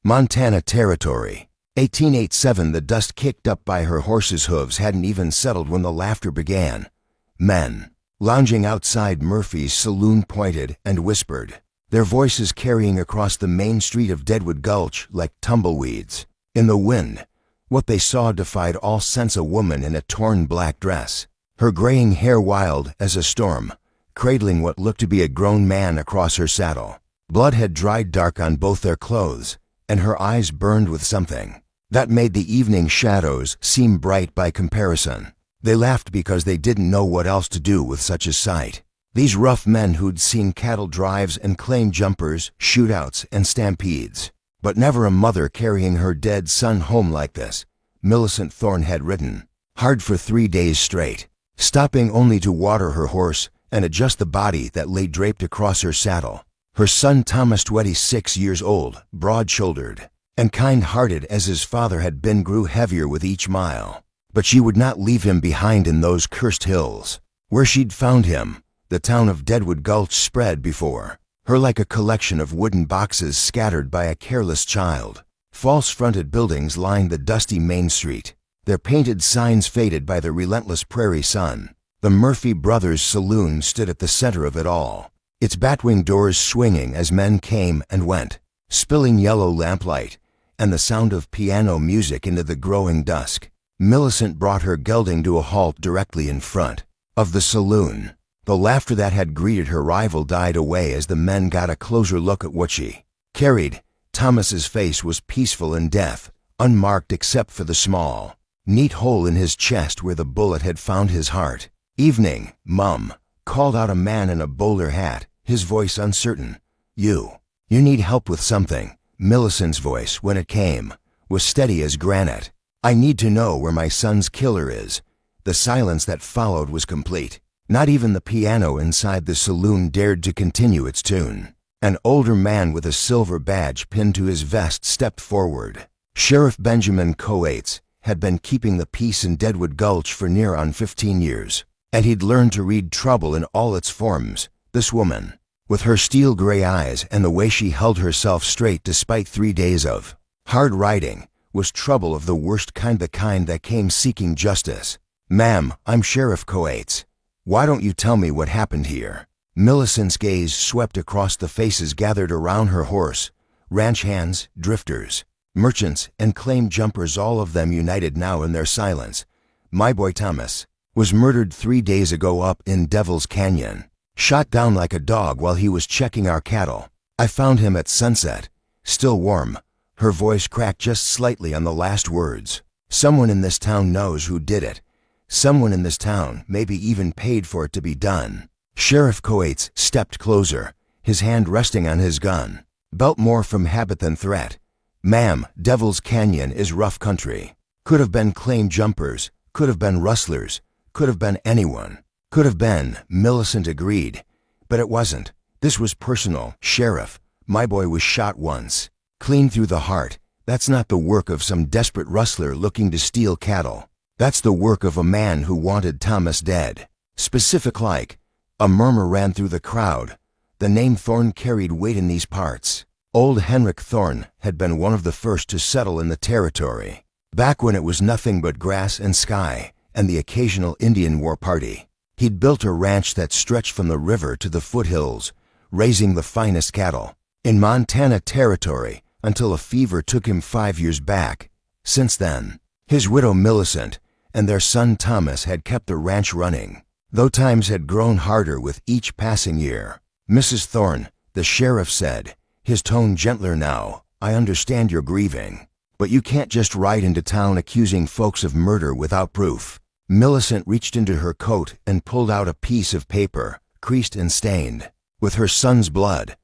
Montana Territory. 1887. The dust kicked up by her horse's hooves hadn't even settled when the laughter began. Men, lounging outside Murphy's saloon, pointed and whispered, their voices carrying across the main street of Deadwood Gulch like tumbleweeds. In the wind, what they saw defied all sense. A woman in a torn black dress, her graying hair wild as a storm, cradling what looked to be a grown man across her saddle. Blood had dried dark on both their clothes, and her eyes burned with something that made the evening shadows seem bright by comparison. They laughed because they didn't know what else to do with such a sight. These rough men who'd seen cattle drives and claim jumpers, shootouts, and stampedes, but never a mother carrying her dead son home like this. Millicent Thorne had ridden hard for 3 days straight, stopping only to water her horse and adjust the body that lay draped across her saddle. Her son Thomas, 26 years old, broad-shouldered, and kind-hearted as his father had been, grew heavier with each mile. But she would not leave him behind in those cursed hills. Where she'd found him, the town of Deadwood Gulch spread before her like a collection of wooden boxes scattered by a careless child. False-fronted buildings lined the dusty main street, their painted signs faded by the relentless prairie sun. The Murphy Brothers Saloon stood at the center of it all, its batwing doors swinging as men came and went, spilling yellow lamplight and the sound of piano music into the growing dusk. Millicent brought her gelding to a halt directly in front of the saloon. The laughter that had greeted her rival died away as the men got a closer look at what she carried. Thomas's face was peaceful in death, unmarked except for the small, neat hole in his chest where the bullet had found his heart. "Evening, Mum," called out a man in a bowler hat, his voice uncertain. You need help with something." Millicent's voice, when it came, was steady as granite. "I need to know where my son's killer is." The silence that followed was complete. Not even the piano inside the saloon dared to continue its tune. An older man with a silver badge pinned to his vest stepped forward. Sheriff Benjamin Coates had been keeping the peace in Deadwood Gulch for near on 15 years, and he'd learned to read trouble in all its forms. This woman, with her steel gray eyes and the way she held herself straight despite 3 days of hard riding, was trouble of the worst kind, the kind that came seeking justice. "Ma'am, I'm Sheriff Coates. Why don't you tell me what happened here?" Millicent's gaze swept across the faces gathered around her horse, ranch hands, drifters, merchants, and claim jumpers, all of them united now in their silence. "My boy Thomas was murdered 3 days ago up in Devil's Canyon, shot down like a dog while he was checking our cattle. I found him at sunset, still warm." Her voice cracked just slightly on the last words. "Someone in this town knows who did it. Someone in this town maybe even paid for it to be done." Sheriff Coates stepped closer, his hand resting on his gun, belt more from habit than threat. "Ma'am, Devil's Canyon is rough country. Could have been claim jumpers, could have been rustlers, could have been anyone. Could have been," Millicent agreed. "But it wasn't. This was personal, Sheriff. My boy was shot once, clean through the heart. That's not the work of some desperate rustler looking to steal cattle. That's the work of a man who wanted Thomas dead. Specific like." A murmur ran through the crowd. The name Thorne carried weight in these parts. Old Henrik Thorne had been one of the first to settle in the territory, back when it was nothing but grass and sky and the occasional Indian war party. He'd built a ranch that stretched from the river to the foothills, raising the finest cattle in Montana Territory until a fever took him 5 years back. Since then, his widow Millicent and their son Thomas had kept the ranch running, though times had grown harder with each passing year. "Mrs. Thorne," the sheriff said, his tone gentler now, "I understand you're grieving, but you can't just ride into town accusing folks of murder without proof." Millicent reached into her coat and pulled out a piece of paper, creased and stained with her son's blood.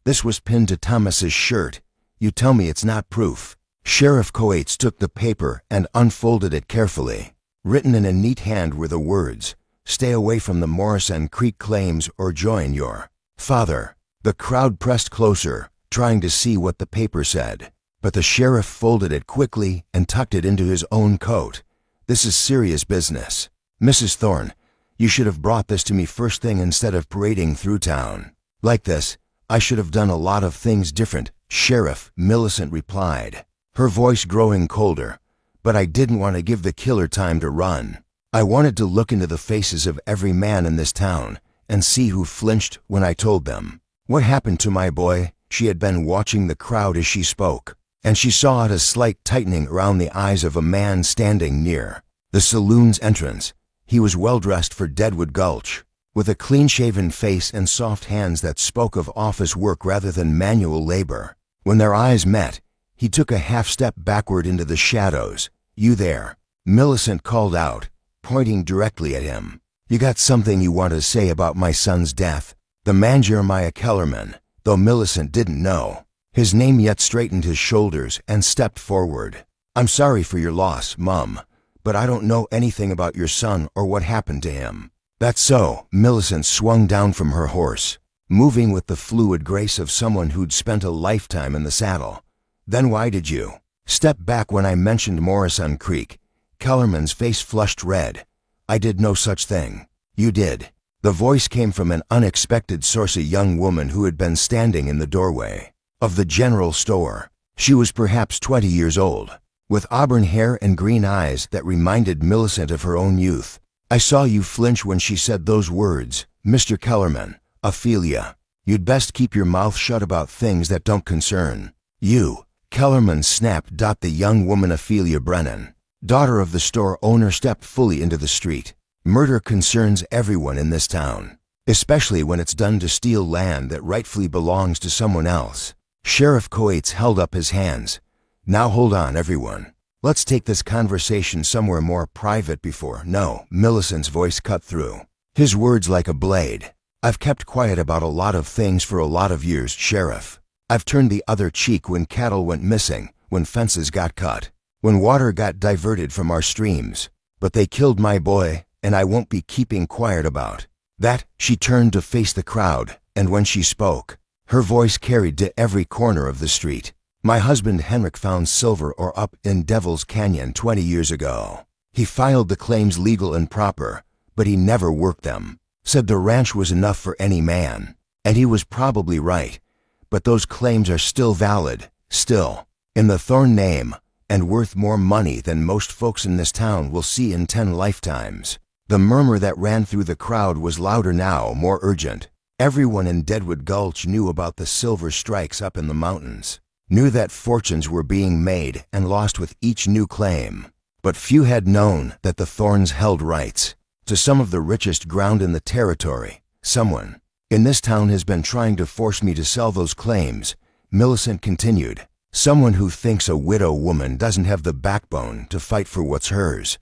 This was pinned to Thomas's shirt. "You tell me it's not proof." Sheriff Coates took the paper and unfolded it carefully. Written in a neat hand were the words, "Stay away from the Morrison Creek claims or join your father." The crowd pressed closer, trying to see what the paper said, but the sheriff folded it quickly and tucked it into his own coat. "This is serious business. Mrs. Thorne, you should have brought this to me first thing instead of parading through town like this. I should have done a lot of things different." Sheriff, Millicent replied, her voice growing colder. But I didn't want to give the killer time to run. I wanted to look into the faces of every man in this town and see who flinched when I told them. What happened to my boy? She had been watching the crowd as she spoke, and she saw a slight tightening around the eyes of a man standing near the saloon's entrance. He was well-dressed for Deadwood Gulch, with a clean-shaven face and soft hands that spoke of office work rather than manual labor. When their eyes met, he took a half-step backward into the shadows. "You there," Millicent called out, pointing directly at him. "You got something you want to say about my son's death?" The man Jeremiah Kellerman, though Millicent didn't know his name yet, straightened his shoulders and stepped forward. "I'm sorry for your loss, Mum, but I don't know anything about your son or what happened to him." "That's so." Millicent swung down from her horse, moving with the fluid grace of someone who'd spent a lifetime in the saddle. "Then why did you step back when I mentioned Morrison Creek?" Kellerman's face flushed red. "I did no such thing." "You did." The voice came from an unexpected source, a young woman who had been standing in the doorway of the general store. She was perhaps 20 years old, with auburn hair and green eyes that reminded Millicent of her own youth. "I saw you flinch when she said those words, Mr. Kellerman. Ophelia, you'd best keep your mouth shut about things that don't concern you." Kellerman snapped. The young woman, Ophelia Brennan, daughter of the store owner, stepped fully into the street. "Murder concerns everyone in this town, especially when it's done to steal land that rightfully belongs to someone else." Sheriff Coates held up his hands. "Now hold on, everyone. Let's take this conversation somewhere more private before." "No," Millicent's voice cut through his words like a blade. "I've kept quiet about a lot of things for a lot of years, Sheriff. I've turned the other cheek when cattle went missing, when fences got cut, when water got diverted from our streams. But they killed my boy, and I won't be keeping quiet about that." She turned to face the crowd, and when she spoke, her voice carried to every corner of the street. "My husband Henrik found silver ore up in Devil's Canyon 20 years ago. He filed the claims legal and proper, but he never worked them. Said the ranch was enough for any man, and he was probably right. But those claims are still valid, still in the Thorne name, and worth more money than most folks in this town will see in 10 lifetimes. The murmur that ran through the crowd was louder now, more urgent. Everyone in Deadwood Gulch knew about the silver strikes up in the mountains, knew that fortunes were being made and lost with each new claim. But few had known that the Thornes held rights to some of the richest ground in the territory. "Someone in this town has been trying to force me to sell those claims," Millicent continued. "Someone who thinks a widow woman doesn't have the backbone to fight for what's hers.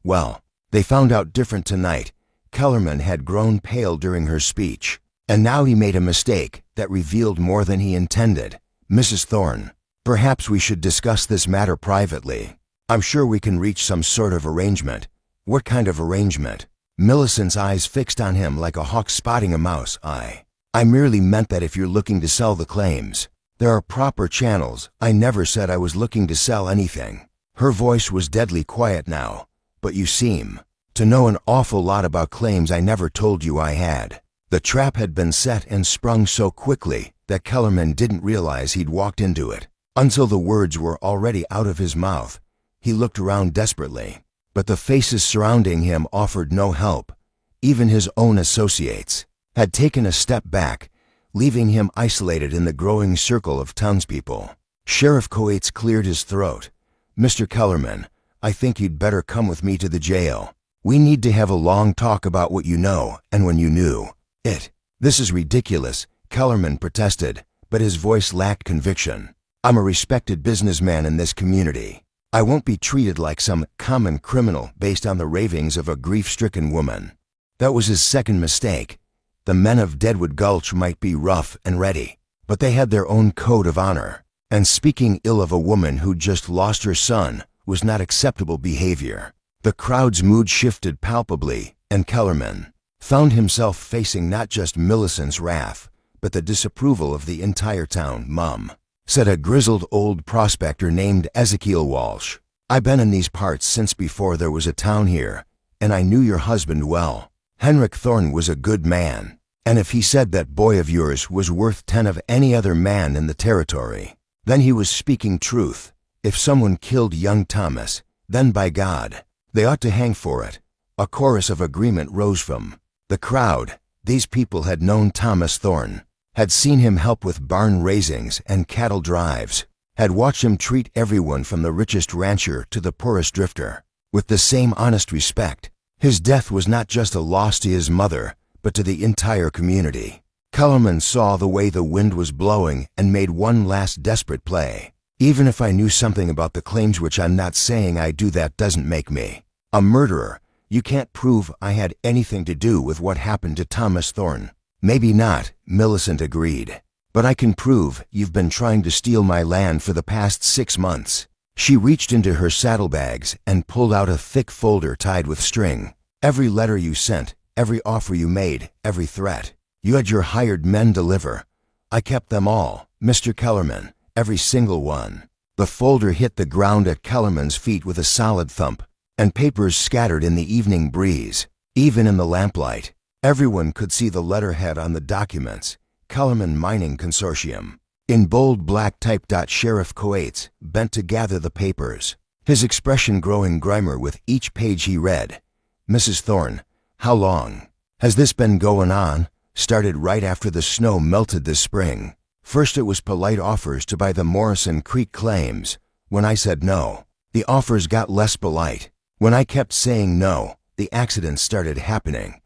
Well, they found out different tonight." Kellerman had grown pale during her speech, and now he made a mistake that revealed more than he intended. "Mrs. Thorne, perhaps we should discuss this matter privately. I'm sure we can reach some sort of arrangement." "What kind of arrangement?" Millicent's eyes fixed on him like a hawk spotting a mouse. I merely meant that if you're looking to sell the claims, there are proper channels. I never said I was looking to sell anything." Her voice was deadly quiet now. "But you seem to know an awful lot about claims I never told you I had." The trap had been set and sprung so quickly that Kellerman didn't realize he'd walked into it until the words were already out of his mouth. He looked around desperately, but the faces surrounding him offered no help. Even his own associates had taken a step back, leaving him isolated in the growing circle of townspeople. Sheriff Coates cleared his throat. "Mr. Kellerman, I think you'd better come with me to the jail. We need to have a long talk about what you know and when you knew it." "This is ridiculous," Kellerman protested, but his voice lacked conviction. "I'm a respected businessman in this community. I won't be treated like some common criminal based on the ravings of a grief-stricken woman." That was his second mistake. The men of Deadwood Gulch might be rough and ready, but they had their own code of honor, and speaking ill of a woman who'd just lost her son was not acceptable behavior. The crowd's mood shifted palpably, and Kellerman found himself facing not just Millicent's wrath, but the disapproval of the entire town. "Mum," said a grizzled old prospector named Ezekiel Walsh, "I've been in these parts since before there was a town here, and I knew your husband well. Henrik Thorne was a good man. And if he said that boy of yours was worth 10 of any other man in the territory, then he was speaking truth. If someone killed young Thomas, then by God, they ought to hang for it. A chorus of agreement rose from the crowd. These people had known Thomas Thorne, had seen him help with barn raisings and cattle drives, had watched him treat everyone from the richest rancher to the poorest drifter with the same honest respect. His death was not just a loss to his mother, but to the entire community. Kellerman saw the way the wind was blowing and made one last desperate play. Even if I knew something about the claims, which I'm not saying I do, that doesn't make me a murderer. You can't prove I had anything to do with what happened to Thomas Thorne. Maybe not, Millicent agreed. But I can prove you've been trying to steal my land for the past 6 months. She reached into her saddlebags and pulled out a thick folder tied with string. Every letter you sent, every offer you made, every threat. You had your hired men deliver. I kept them all, Mr. Kellerman, every single one. The folder hit the ground at Kellerman's feet with a solid thump, and papers scattered in the evening breeze. Even in the lamplight, everyone could see the letterhead on the documents: Kellerman Mining Consortium. In bold black type. Sheriff Coates bent to gather the papers, his expression growing grimmer with each page he read. Mrs. Thorne, how long has this been going on? Started right after the snow melted this spring. First it was polite offers to buy the Morrison Creek claims. When I said no, the offers got less polite. When I kept saying no, the accidents started happening.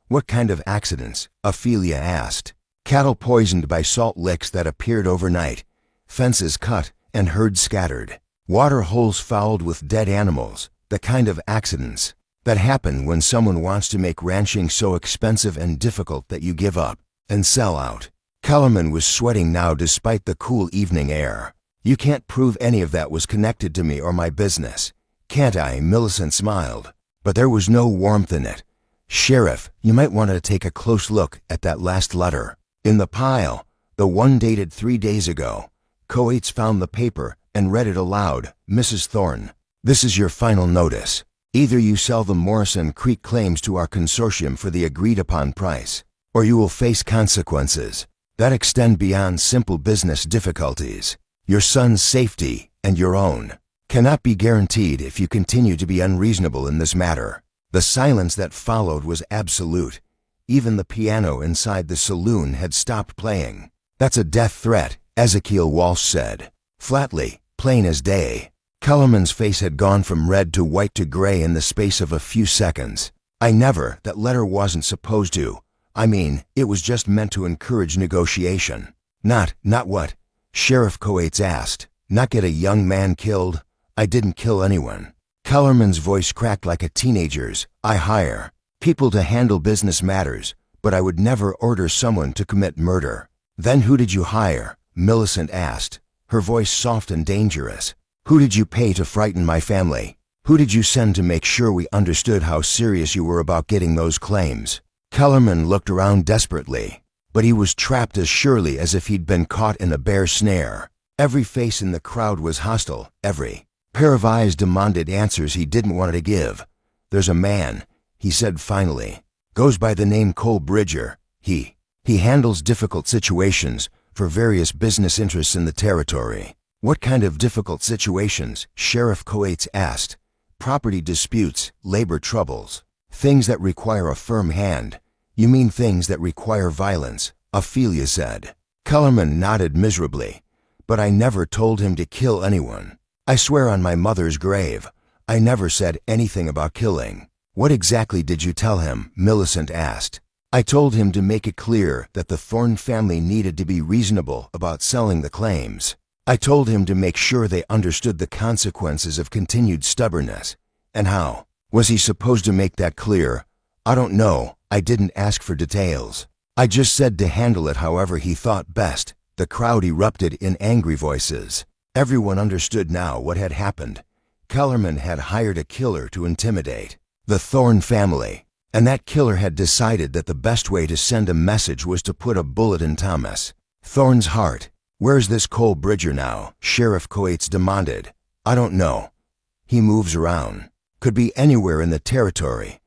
What kind of accidents? Ophelia asked. Cattle poisoned by salt licks that appeared overnight, fences cut and herds scattered, water holes fouled with dead animals, the kind of accidents that happen when someone wants to make ranching so expensive and difficult that you give up and sell out. Kellerman was sweating now despite the cool evening air. You can't prove any of that was connected to me or my business, can't I? Millicent smiled, but there was no warmth in it. Sheriff, you might want to take a close look at that last letter. In the pile, the one dated 3 days ago. Coates found the paper and read it aloud. Mrs. Thorne, this is your final notice. Either you sell the Morrison Creek claims to our consortium for the agreed-upon price, or you will face consequences that extend beyond simple business difficulties. Your son's safety and your own cannot be guaranteed if you continue to be unreasonable in this matter. The silence that followed was absolute. Even the piano inside the saloon had stopped playing. That's a death threat, Ezekiel Walsh said, flatly, plain as day. Kellerman's face had gone from red to white to gray in the space of a few seconds. That letter wasn't supposed to. I mean, it was just meant to encourage negotiation. Not what? Sheriff Coates asked. Not get a young man killed? I didn't kill anyone. Kellerman's voice cracked like a teenager's. I hire people to handle business matters, but I would never order someone to commit murder. Then who did you hire? Millicent asked, her voice soft and dangerous. Who did you pay to frighten my family? Who did you send to make sure we understood how serious you were about getting those claims? Kellerman looked around desperately, but he was trapped as surely as if he'd been caught in a bear snare. Every face in the crowd was hostile, every pair of eyes demanded answers he didn't want to give. There's a man, he said finally, goes by the name Cole Bridger. He handles difficult situations for various business interests in the territory. What kind of difficult situations? Sheriff Coates asked. Property disputes, labor troubles, things that require a firm hand. You mean things that require violence, Ophelia said. Kellerman nodded miserably. But I never told him to kill anyone. I swear on my mother's grave, I never said anything about killing. What exactly did you tell him? Millicent asked. I told him to make it clear that the Thorne family needed to be reasonable about selling the claims. I told him to make sure they understood the consequences of continued stubbornness. And how was he supposed to make that clear? I don't know. I didn't ask for details. I just said to handle it however he thought best. The crowd erupted in angry voices. Everyone understood now what had happened. Kellerman had hired a killer to intimidate the Thorne family, and that killer had decided that the best way to send a message was to put a bullet in Thomas Thorne's heart. Where's this Cole Bridger now? Sheriff Coates demanded. I don't know. He moves around. Could be anywhere in the territory.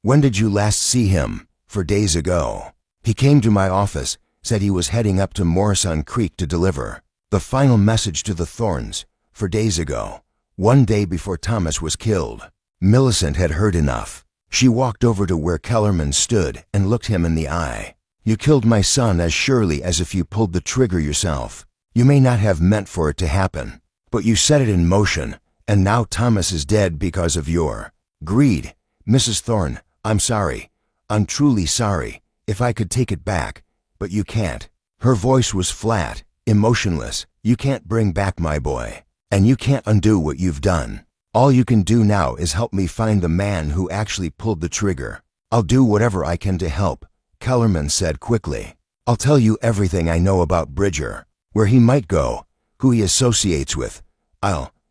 When did you last see him? 4 days ago. He came to my office, said he was heading up to Morrison Creek to deliver the final message to the Thornes, 4 days ago, 1 day before Thomas was killed. Millicent had heard enough. She walked over to where Kellerman stood and looked him in the eye. You killed my son as surely as if you pulled the trigger yourself. You may not have meant for it to happen, but you set it in motion, and now Thomas is dead because of your greed. Mrs. Thorne, I'm sorry. I'm truly sorry. If I could take it back, but you can't. Her voice was flat, emotionless. You can't bring back my boy, and you can't undo what you've done. All you can do now is help me find the man who actually pulled the trigger. I'll do whatever I can to help, Kellerman said quickly. I'll tell you everything I know about Bridger, where he might go, who he associates with.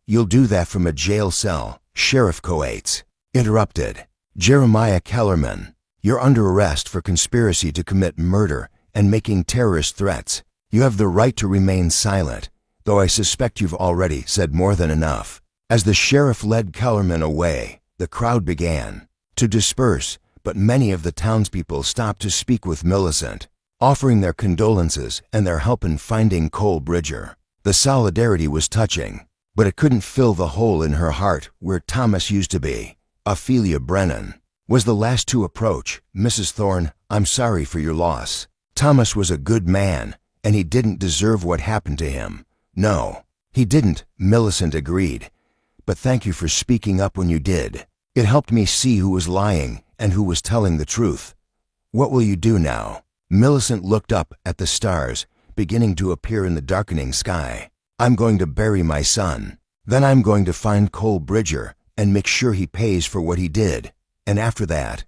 You'll do that from a jail cell. Sheriff Coates interrupted. Jeremiah Kellerman, you're under arrest for conspiracy to commit murder and making terrorist threats. You have the right to remain silent, though I suspect you've already said more than enough. As the sheriff led Kellerman away, the crowd began to disperse, but many of the townspeople stopped to speak with Millicent, offering their condolences and their help in finding Cole Bridger. The solidarity was touching, but it couldn't fill the hole in her heart where Thomas used to be. Ophelia Brennan was the last to approach. Mrs. Thorne, I'm sorry for your loss. Thomas was a good man, and he didn't deserve what happened to him. No, he didn't, Millicent agreed. But thank you for speaking up when you did. It helped me see who was lying and who was telling the truth. What will you do now? Millicent looked up at the stars, beginning to appear in the darkening sky. I'm going to bury my son. Then I'm going to find Cole Bridger and make sure he pays for what he did. And after that,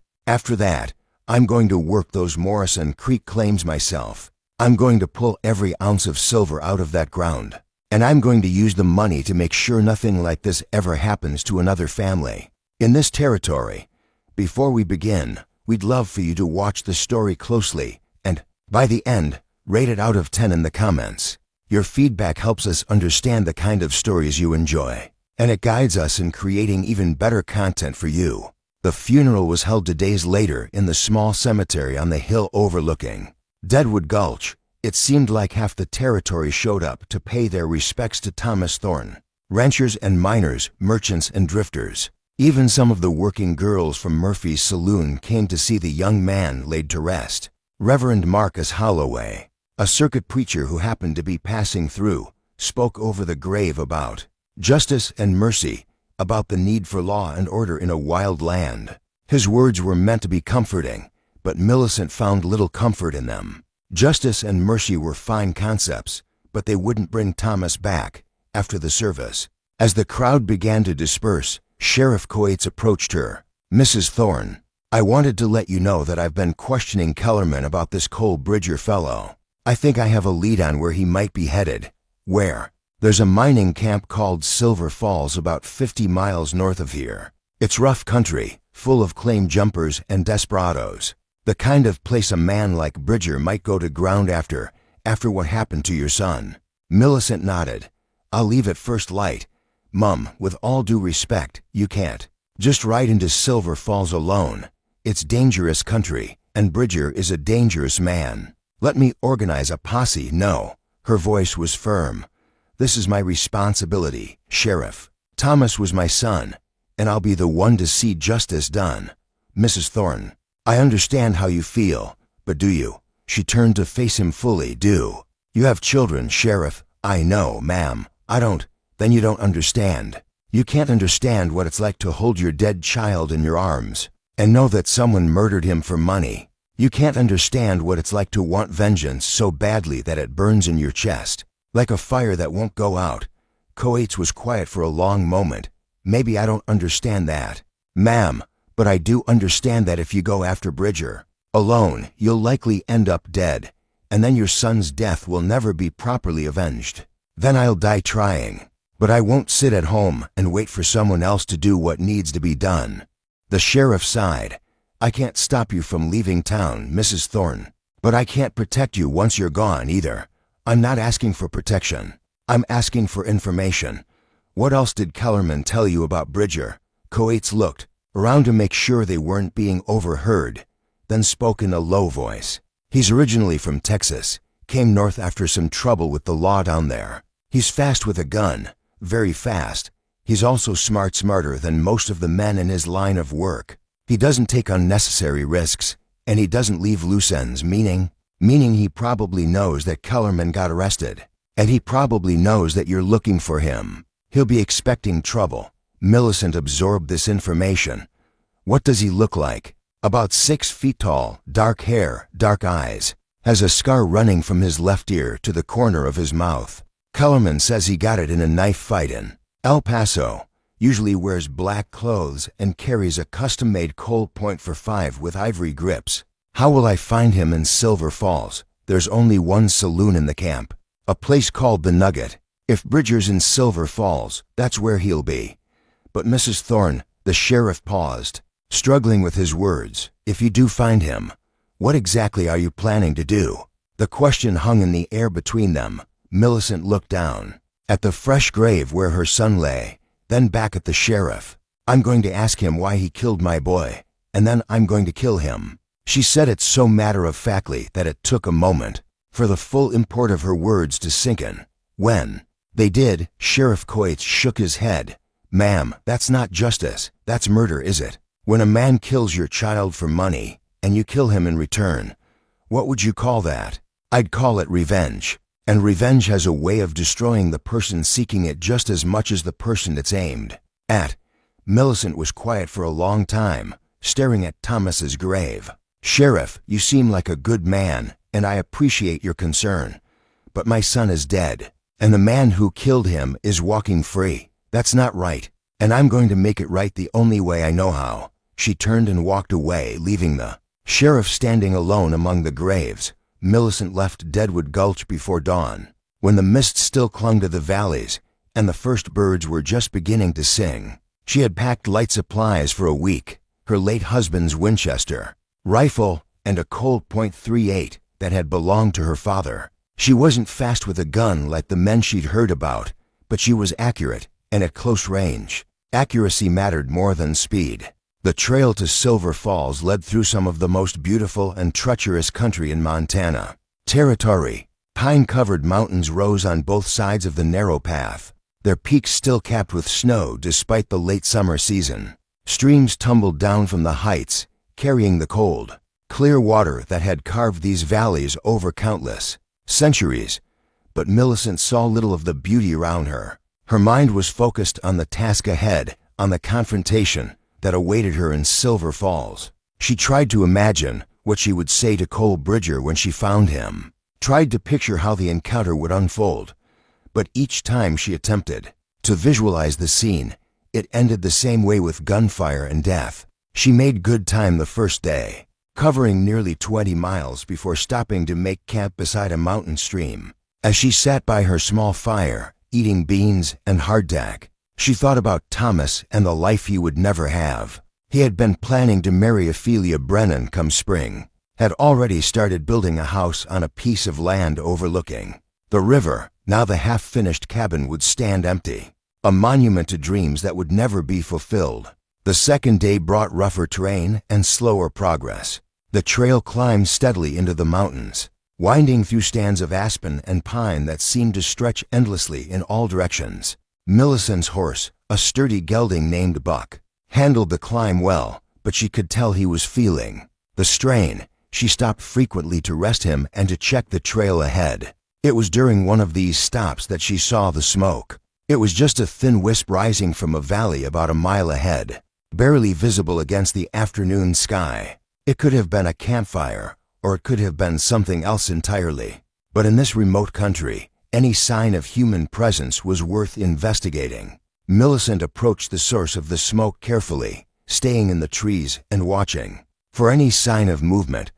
I'm going to work those Morrison Creek claims myself. I'm going to pull every ounce of silver out of that ground. And I'm going to use the money to make sure nothing like this ever happens to another family in this territory. Before we begin, we'd love for you to watch the story closely and, by the end, rate it out of 10 in the comments. Your feedback helps us understand the kind of stories you enjoy, and it guides us in creating even better content for you. The funeral was held 2 days later in the small cemetery on the hill overlooking Deadwood Gulch. It seemed like half the territory showed up to pay their respects to Thomas Thorne. Ranchers and miners, merchants and drifters. Even some of the working girls from Murphy's saloon came to see the young man laid to rest. Reverend Marcus Holloway, a circuit preacher who happened to be passing through, spoke over the grave about justice and mercy, about the need for law and order in a wild land. His words were meant to be comforting, but Millicent found little comfort in them. Justice and mercy were fine concepts, but they wouldn't bring Thomas back. After the service, as the crowd began to disperse, Sheriff Coates approached her. Mrs. Thorne, I wanted to let you know that I've been questioning Kellerman about this Cole Bridger fellow. I think I have a lead on where he might be headed. Where? There's a mining camp called Silver Falls about 50 miles north of here. It's rough country, full of claim jumpers and desperados. The kind of place a man like Bridger might go to ground after what happened to your son. Millicent nodded. I'll leave at first light. Mum, with all due respect, you can't just ride into Silver Falls alone. It's dangerous country, and Bridger is a dangerous man. Let me organize a posse. No. Her voice was firm. This is my responsibility, Sheriff. Thomas was my son, and I'll be the one to see justice done. Mrs. Thorne, I understand how you feel, but do you? She turned to face him fully. Do you have children, Sheriff? I know, ma'am. I don't. Then you don't understand. You can't understand what it's like to hold your dead child in your arms and know that someone murdered him for money. You can't understand what it's like to want vengeance so badly that it burns in your chest, like a fire that won't go out. Coates was quiet for a long moment. Maybe I don't understand that, ma'am, but I do understand that if you go after Bridger alone, you'll likely end up dead, and then your son's death will never be properly avenged. Then I'll die trying, but I won't sit at home and wait for someone else to do what needs to be done. The sheriff sighed. I can't stop you from leaving town, Mrs. Thorne, but I can't protect you once you're gone either. I'm not asking for protection. I'm asking for information. What else did Kellerman tell you about Bridger? Coates looked around to make sure they weren't being overheard, then spoke in a low voice. He's originally from Texas, came north after some trouble with the law down there. He's fast with a gun, very fast. He's also smarter than most of the men in his line of work. He doesn't take unnecessary risks, and he doesn't leave loose ends, meaning he probably knows that Kellerman got arrested, and he probably knows that you're looking for him. He'll be expecting trouble. Millicent absorbed this information. What does he look like? About 6 feet tall, dark hair, dark eyes. Has a scar running from his left ear to the corner of his mouth. Kellerman says he got it in a knife fight in El Paso. Usually wears black clothes and carries a custom-made Colt .45 with ivory grips. How will I find him in Silver Falls? There's only one saloon in the camp, a place called the Nugget. If Bridger's in Silver Falls, that's where he'll be. But Mrs. Thorne, the sheriff paused, struggling with his words. If you do find him, what exactly are you planning to do? The question hung in the air between them. Millicent looked down at the fresh grave where her son lay, then back at the sheriff. I'm going to ask him why he killed my boy, and then I'm going to kill him. She said it so matter-of-factly that it took a moment for the full import of her words to sink in. When they did, Sheriff Coates shook his head. Ma'am, that's not justice. That's murder, is it? When a man kills your child for money, and you kill him in return, what would you call that? I'd call it revenge. And revenge has a way of destroying the person seeking it just as much as the person it's aimed at. Millicent was quiet for a long time, staring at Thomas's grave. Sheriff, you seem like a good man, and I appreciate your concern. But my son is dead, and the man who killed him is walking free. That's not right, and I'm going to make it right the only way I know how. She turned and walked away, leaving the sheriff standing alone among the graves. Millicent left Deadwood Gulch before dawn, when the mist still clung to the valleys, and the first birds were just beginning to sing. She had packed light supplies for a week, her late husband's Winchester rifle and a Colt .38 that had belonged to her father. She wasn't fast with a gun like the men she'd heard about, but she was accurate and at close range. Accuracy mattered more than speed. The trail to Silver Falls led through some of the most beautiful and treacherous country in Montana. Territory. Pine-covered mountains rose on both sides of the narrow path, their peaks still capped with snow despite the late summer season. Streams tumbled down from the heights, carrying the cold, clear water that had carved these valleys over countless centuries. But Millicent saw little of the beauty around her. Her mind was focused on the task ahead, on the confrontation that awaited her in Silver Falls. She tried to imagine what she would say to Cole Bridger when she found him, tried to picture how the encounter would unfold. But each time she attempted to visualize the scene, it ended the same way, with gunfire and death. She made good time the first day, covering nearly 20 miles before stopping to make camp beside a mountain stream. As she sat by her small fire, eating beans and hardtack, she thought about Thomas and the life he would never have. He had been planning to marry Ophelia Brennan come spring, had already started building a house on a piece of land overlooking the river. Now the half-finished cabin would stand empty, a monument to dreams that would never be fulfilled. The second day brought rougher terrain and slower progress. The trail climbed steadily into the mountains, winding through stands of aspen and pine that seemed to stretch endlessly in all directions. Millicent's horse, a sturdy gelding named Buck, handled the climb well, but she could tell he was feeling the strain. She stopped frequently to rest him and to check the trail ahead. It was during one of these stops that she saw the smoke. It was just a thin wisp rising from a valley about a mile ahead, barely visible against the afternoon sky. It could have been a campfire, or it could have been something else entirely. But in this remote country, any sign of human presence was worth investigating. Millicent approached the source of the smoke carefully, staying in the trees and watching for any sign of movement.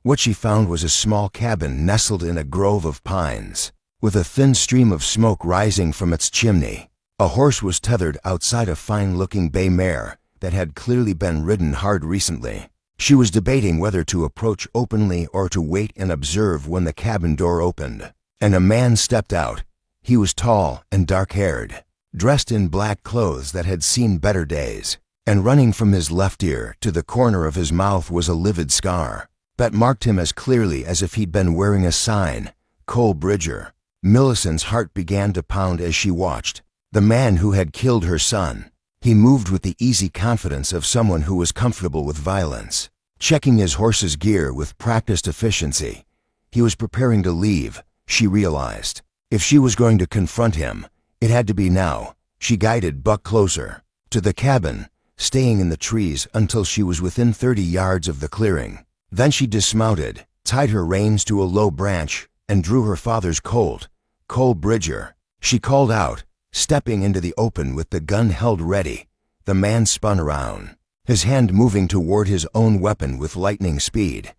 What she found was a small cabin nestled in a grove of pines, with a thin stream of smoke rising from its chimney. A horse was tethered outside a fine-looking bay mare that had clearly been ridden hard recently. She was debating whether to approach openly or to wait and observe when the cabin door opened, and a man stepped out. He was tall and dark-haired, dressed in black clothes that had seen better days, and running from his left ear to the corner of his mouth was a livid scar. that marked him as clearly as if he'd been wearing a sign. Cole Bridger. Millicent's heart began to pound as she watched. The man who had killed her son. He moved with the easy confidence of someone who was comfortable with violence, checking his horse's gear with practiced efficiency. He was preparing to leave, she realized. If she was going to confront him, it had to be now. She guided Buck closer to the cabin, staying in the trees until she was within 30 yards of the clearing. Then she dismounted, tied her reins to a low branch, and drew her father's colt. Cole Bridger, she called out, stepping into the open with the gun held ready. The man spun around, his hand moving toward his own weapon with lightning speed.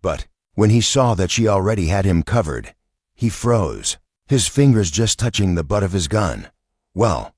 But when he saw that she already had him covered, he froze, his fingers just touching the butt of his gun. Well,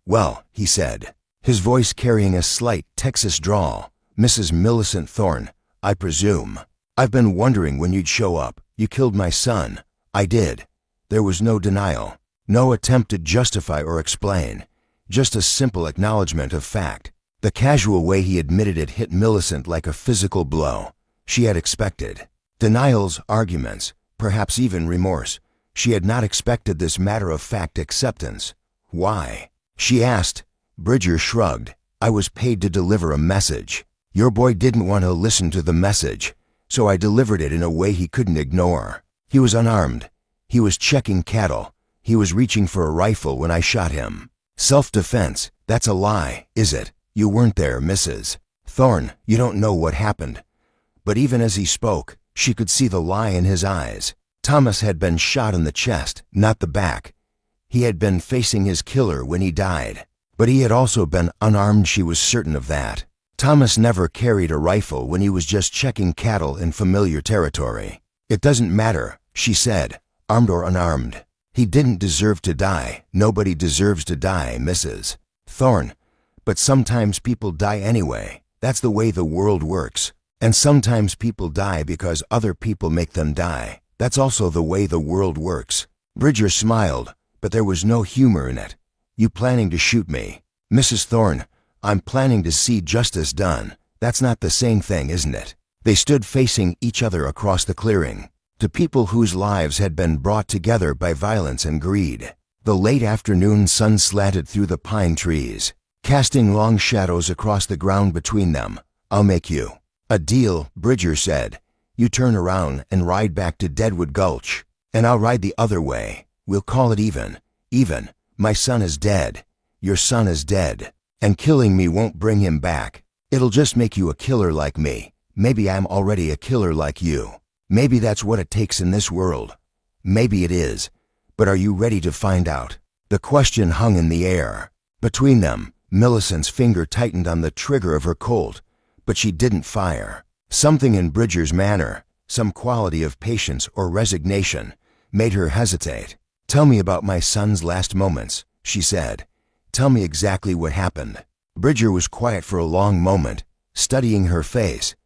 he said, his voice carrying a slight Texas drawl. Mrs. Millicent Thorne, I presume. I've been wondering when you'd show up. You killed my son. I did. There was no denial, no attempt to justify or explain, just a simple acknowledgement of fact. The casual way he admitted it hit Millicent like a physical blow. She had expected denials, arguments, perhaps even remorse. She had not expected this matter-of-fact acceptance. Why? She asked. Bridger shrugged. I was paid to deliver a message. Your boy didn't want to listen to the message, so I delivered it in a way he couldn't ignore. He was unarmed. He was checking cattle. He was reaching for a rifle when I shot him. Self-defense, that's a lie, is it? You weren't there, Mrs. Thorne. You don't know what happened. But even as he spoke, she could see the lie in his eyes. Thomas had been shot in the chest, not the back. He had been facing his killer when he died. But he had also been unarmed, she was certain of that. Thomas never carried a rifle when he was just checking cattle in familiar territory. It doesn't matter, she said, armed or unarmed. He didn't deserve to die. Nobody deserves to die, Mrs. Thorne. But sometimes people die anyway. That's the way the world works. And sometimes people die because other people make them die. That's also the way the world works. Bridger smiled, but there was no humor in it. You planning to shoot me? Mrs. Thorne, I'm planning to see justice done. That's not the same thing, isn't it? They stood facing each other across the clearing, to people whose lives had been brought together by violence and greed. The late afternoon sun slanted through the pine trees, casting long shadows across the ground between them. I'll make you a deal, Bridger said. You turn around and ride back to Deadwood Gulch, and I'll ride the other way. We'll call it even. Even. My son is dead. Your son is dead. And killing me won't bring him back. It'll just make you a killer like me. Maybe I'm already a killer like you. Maybe that's what it takes in this world. Maybe it is. But are you ready to find out? The question hung in the air. Between them, Millicent's finger tightened on the trigger of her Colt, but she didn't fire. Something in Bridger's manner, some quality of patience or resignation, made her hesitate. Tell me about my son's last moments, she said. Tell me exactly what happened. Bridger was quiet for a long moment, studying her face.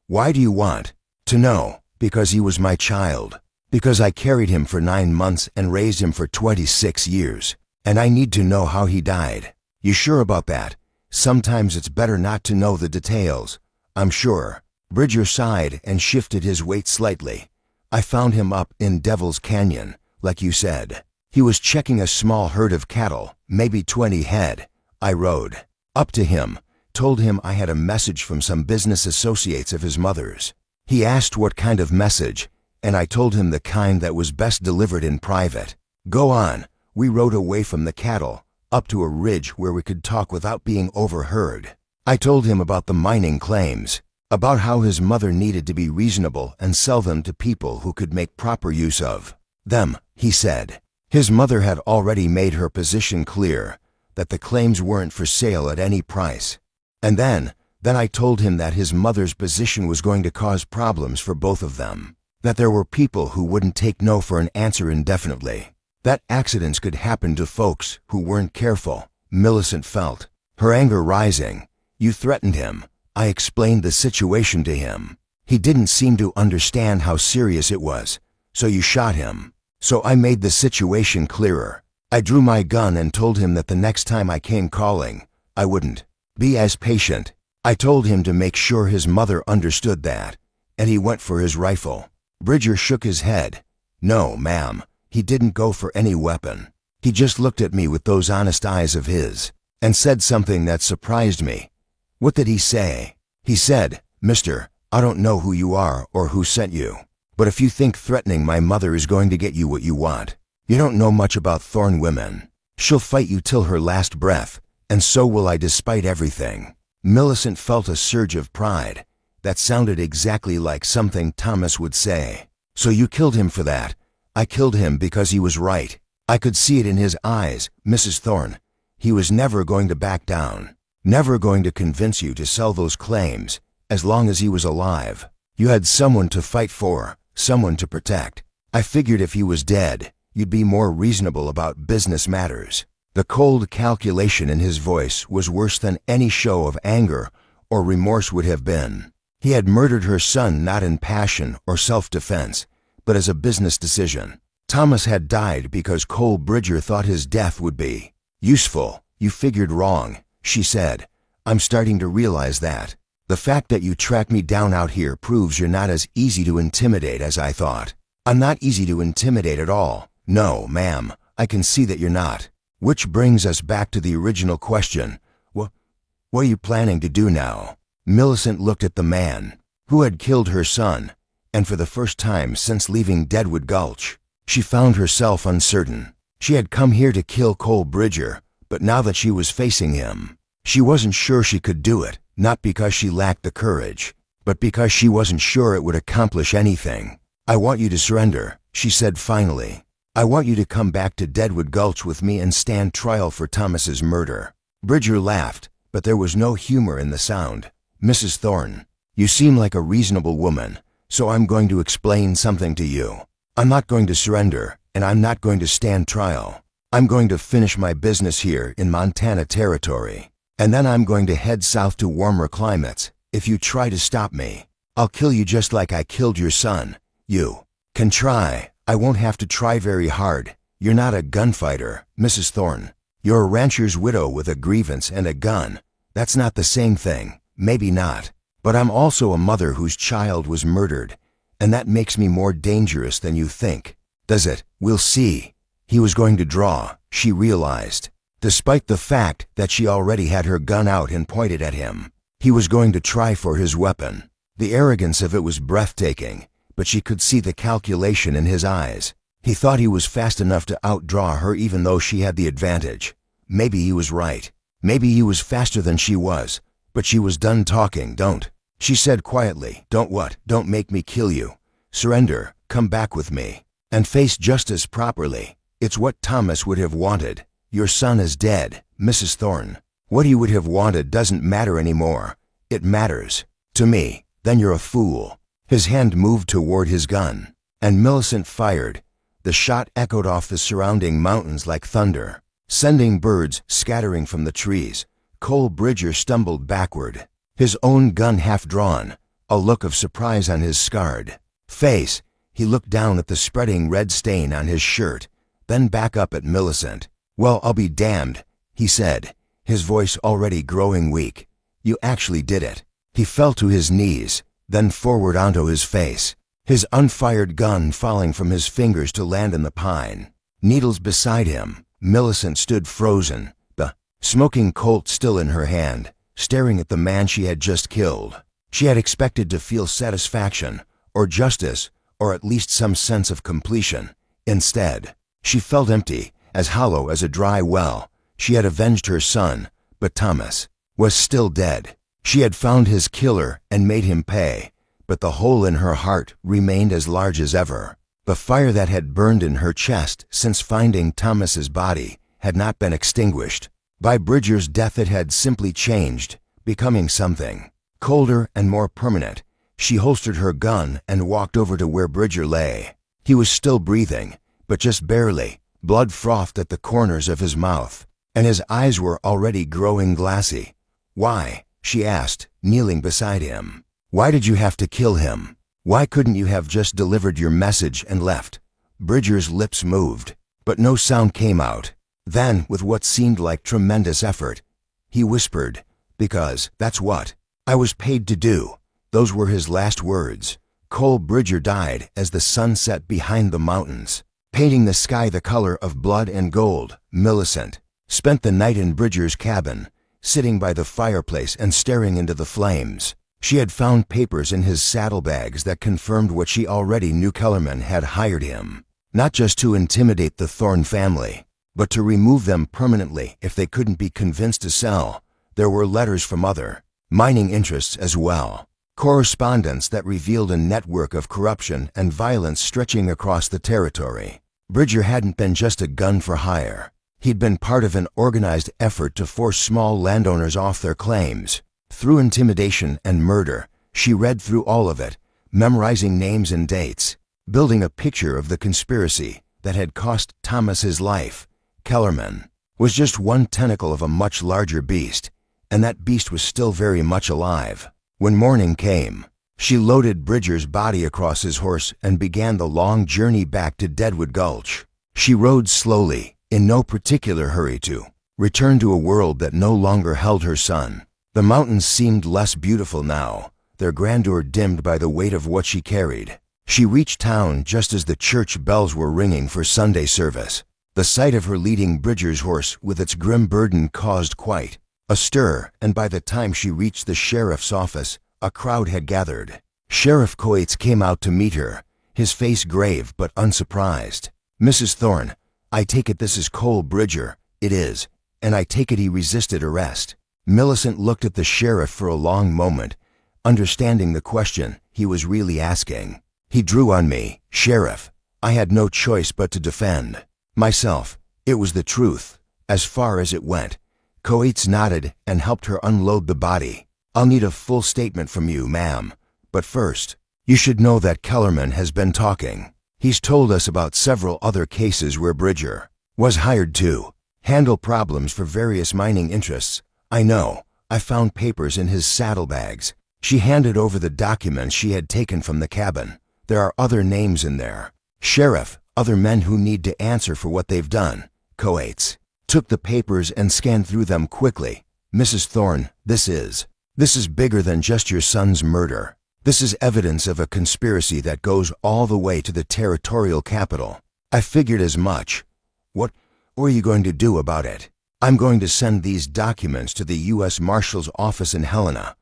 Why do you want to know? Because he was my child. Because I carried him for 9 months and raised him for 26 years. And I need to know how he died. You sure about that? Sometimes it's better not to know the details. I'm sure. Bridger sighed and shifted his weight slightly. I found him up in Devil's Canyon, like you said. He was checking a small herd of cattle, maybe 20 head. I rode up to him, told him I had a message from some business associates of his mother's. He asked what kind of message, and I told him the kind that was best delivered in private. Go on. We rode away from the cattle, up to a ridge where we could talk without being overheard. I told him about the mining claims, about how his mother needed to be reasonable and sell them to people who could make proper use of them, he said. His mother had already made her position clear, that the claims weren't for sale at any price. And then I told him that his mother's position was going to cause problems for both of them, that there were people who wouldn't take no for an answer indefinitely, that accidents could happen to folks who weren't careful. Millicent felt her anger rising. You threatened him. I explained the situation to him. He didn't seem to understand how serious it was, so you shot him. So I made the situation clearer. I drew my gun and told him that the next time I came calling, I wouldn't be as patient. I told him to make sure his mother understood that. and he went for his rifle. Bridger shook his head. No, ma'am, he didn't go for any weapon. He just looked at me with those honest eyes of his and said something that surprised me. What did he say? He said, Mister, I don't know who you are or who sent you, but if you think threatening my mother is going to get you what you want, you don't know much about Thorne women. She'll fight you till her last breath, and so will I despite everything. Millicent felt a surge of pride. That sounded exactly like something Thomas would say. So you killed him for that? I killed him because he was right. I could see it in his eyes, Mrs. Thorne. He was never going to back down. Never going to convince you to sell those claims, as long as he was alive. You had someone to fight for, someone to protect. I figured if he was dead, you'd be more reasonable about business matters. The cold calculation in his voice was worse than any show of anger or remorse would have been. He had murdered her son not in passion or self-defense, but as a business decision. Thomas had died because Cole Bridger thought his death would be useful. You figured wrong, she said. I'm starting to realize that. The fact that you tracked me down out here proves you're not as easy to intimidate as I thought. I'm not easy to intimidate at all. No, ma'am, I can see that you're not. Which brings us back to the original question. What are you planning to do now? Millicent looked at the man who had killed her son, and for the first time since leaving Deadwood Gulch, she found herself uncertain. She had come here to kill Cole Bridger, but now that she was facing him, she wasn't sure she could do it, not because she lacked the courage, but because she wasn't sure it would accomplish anything. I want you to surrender, she said finally. I want you to come back to Deadwood Gulch with me and stand trial for Thomas's murder. Bridger laughed, but there was no humor in the sound. Mrs. Thorne, you seem like a reasonable woman, so I'm going to explain something to you. I'm not going to surrender, and I'm not going to stand trial. I'm going to finish my business here in Montana Territory, and then I'm going to head south to warmer climates. If you try to stop me, I'll kill you just like I killed your son. You can try. I won't have to try very hard. You're not a gunfighter, Mrs. Thorne. You're a rancher's widow with a grievance and a gun. That's not the same thing. Maybe not. But I'm also a mother whose child was murdered, and that makes me more dangerous than you think. Does it? We'll see. He was going to draw, she realized, despite the fact that she already had her gun out and pointed at him. He was going to try for his weapon. The arrogance of it was breathtaking, but she could see the calculation in his eyes. He thought he was fast enough to outdraw her even though she had the advantage. Maybe he was right. Maybe he was faster than she was. But she was done talking. Don't. She said quietly. Don't what? Don't make me kill you. Surrender. Come back with me. And face justice properly. It's what Thomas would have wanted. Your son is dead, Mrs. Thorne. What he would have wanted doesn't matter anymore. It matters. To me. Then you're a fool. His hand moved toward his gun, and Millicent fired. The shot echoed off the surrounding mountains like thunder, sending birds scattering from the trees. Cole Bridger stumbled backward, his own gun half drawn, a look of surprise on his scarred face. He looked down at the spreading red stain on his shirt, then back up at Millicent. Well, I'll be damned, he said, his voice already growing weak. You actually did it. He fell to his knees, then forward onto his face, his unfired gun falling from his fingers to land in the pine needles beside him. Millicent stood frozen, the smoking Colt still in her hand, staring at the man she had just killed. She had expected to feel satisfaction, or justice, or at least some sense of completion. Instead, she felt empty, as hollow as a dry well. She had avenged her son, but Thomas was still dead. She had found his killer and made him pay, but the hole in her heart remained as large as ever. The fire that had burned in her chest since finding Thomas's body had not been extinguished. By Bridger's death it had simply changed, becoming something colder and more permanent. She holstered her gun and walked over to where Bridger lay. He was still breathing, but just barely. Blood frothed at the corners of his mouth, and his eyes were already growing glassy. Why? She asked, kneeling beside him. Why did you have to kill him? Why couldn't you have just delivered your message and left? Bridger's lips moved, but no sound came out. Then, with what seemed like tremendous effort, he whispered, because that's what I was paid to do. Those were his last words. Cole Bridger died as the sun set behind the mountains, painting the sky the color of blood and gold. Millicent spent the night in Bridger's cabin, sitting by the fireplace and staring into the flames. She had found papers in his saddlebags that confirmed what she already knew. Kellerman had hired him, not just to intimidate the Thorne family, but to remove them permanently if they couldn't be convinced to sell. There were letters from other mining interests as well, correspondence that revealed a network of corruption and violence stretching across the territory. Bridger hadn't been just a gun for hire. He'd been part of an organized effort to force small landowners off their claims. Through intimidation and murder, she read through all of it, memorizing names and dates, building a picture of the conspiracy that had cost Thomas his life. Kellerman was just one tentacle of a much larger beast, and that beast was still very much alive. When morning came, she loaded Bridger's body across his horse and began the long journey back to Deadwood Gulch. She rode slowly, in no particular hurry to return to a world that no longer held her son. The mountains seemed less beautiful now, their grandeur dimmed by the weight of what she carried. She reached town just as the church bells were ringing for Sunday service. The sight of her leading Bridger's horse with its grim burden caused quite a stir, and by the time she reached the sheriff's office, a crowd had gathered. Sheriff Coates came out to meet her, his face grave but unsurprised. "Mrs. Thorne, I take it this is Cole Bridger." "It is, and I take it he resisted arrest." Millicent looked at the sheriff for a long moment, understanding the question he was really asking. "He drew on me, Sheriff. I had no choice but to defend myself. It was the truth, as far as it went." Coates nodded and helped her unload the body. "I'll need a full statement from you, ma'am. But first, you should know that Kellerman has been talking. He's told us about several other cases where Bridger was hired to handle problems for various mining interests. I know. I found papers in his saddlebags." She handed over the documents she had taken from the cabin. "There are other names in there, Sheriff, other men who need to answer for what they've done." Coates took the papers and scanned through them quickly. "Mrs. Thorne, this is bigger than just your son's murder. This is evidence of a conspiracy that goes all the way to the territorial capital." "I figured as much. What are you going to do about it?" "I'm going to send these documents to the U.S. Marshal's office in Helena.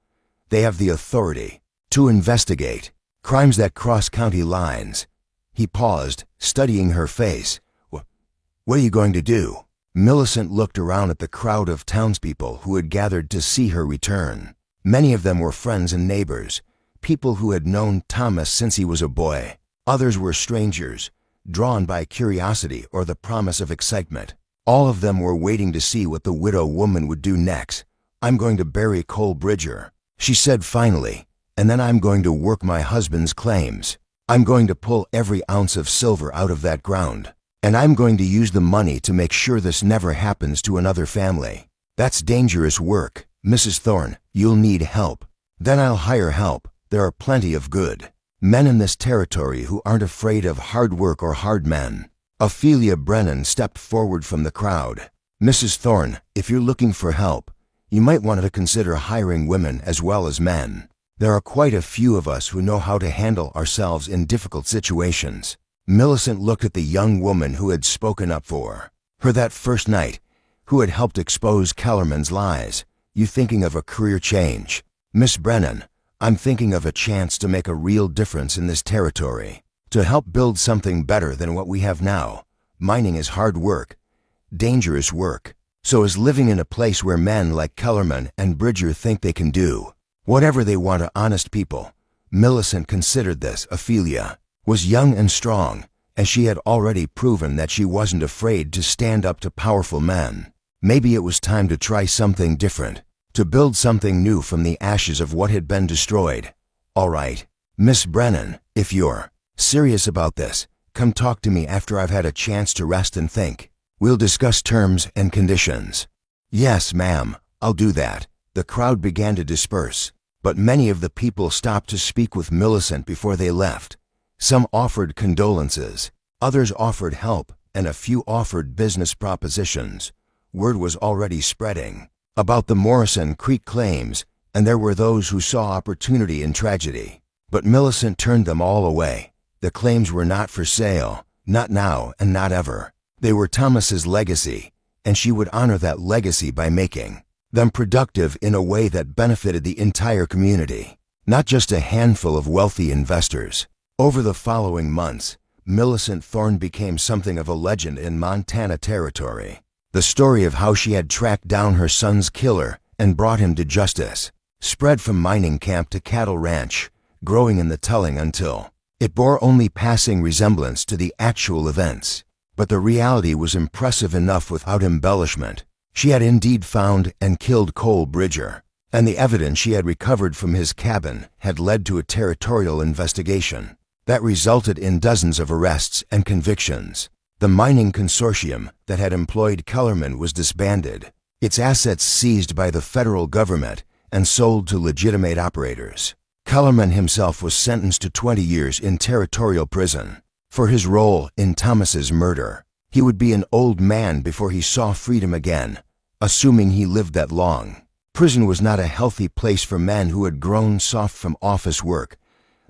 They have the authority to investigate crimes that cross county lines." He paused, studying her face. What are you going to do?" Millicent looked around at the crowd of townspeople who had gathered to see her return. Many of them were friends and neighbors, people who had known Thomas since he was a boy. Others were strangers, drawn by curiosity or the promise of excitement. All of them were waiting to see what the widow woman would do next. "I'm going to bury Cole Bridger," she said finally, "and then I'm going to work my husband's claims. I'm going to pull every ounce of silver out of that ground, and I'm going to use the money to make sure this never happens to another family." "That's dangerous work, Mrs. Thorne. You'll need help." "Then I'll hire help. There are plenty of good men in this territory who aren't afraid of hard work or hard men." Ophelia Brennan stepped forward from the crowd. "Mrs. Thorne, if you're looking for help, you might want to consider hiring women as well as men. There are quite a few of us who know how to handle ourselves in difficult situations." Millicent looked at the young woman who had spoken up for her that first night, who had helped expose Kellerman's lies. "You thinking of a career change?" "Miss Brennan, I'm thinking of a chance to make a real difference in this territory, to help build something better than what we have now. Mining is hard work, dangerous work. So is living in a place where men like Kellerman and Bridger think they can do whatever they want to honest people." Millicent considered this. Ophelia was young and strong, and she had already proven that she wasn't afraid to stand up to powerful men. Maybe it was time to try something different, to build something new from the ashes of what had been destroyed. "All right, Miss Brennan, if you're serious about this, come talk to me after I've had a chance to rest and think. We'll discuss terms and conditions." "Yes, ma'am, I'll do that." The crowd began to disperse, but many of the people stopped to speak with Millicent before they left. Some offered condolences, others offered help, and a few offered business propositions. Word was already spreading about the Morrison Creek claims, and there were those who saw opportunity in tragedy. But Millicent turned them all away. The claims were not for sale, not now and not ever. They were Thomas's legacy, and she would honor that legacy by making them productive in a way that benefited the entire community, not just a handful of wealthy investors. Over the following months, Millicent Thorne became something of a legend in Montana territory. The story of how she had tracked down her son's killer and brought him to justice spread from mining camp to cattle ranch, growing in the telling until it bore only passing resemblance to the actual events. But the reality was impressive enough without embellishment. She had indeed found and killed Cole Bridger, and the evidence she had recovered from his cabin had led to a territorial investigation that resulted in dozens of arrests and convictions. The mining consortium that had employed Kellerman was disbanded, its assets seized by the federal government and sold to legitimate operators. Kellerman himself was sentenced to 20 years in territorial prison for his role in Thomas's murder. He would be an old man before he saw freedom again, assuming he lived that long. Prison was not a healthy place for men who had grown soft from office work,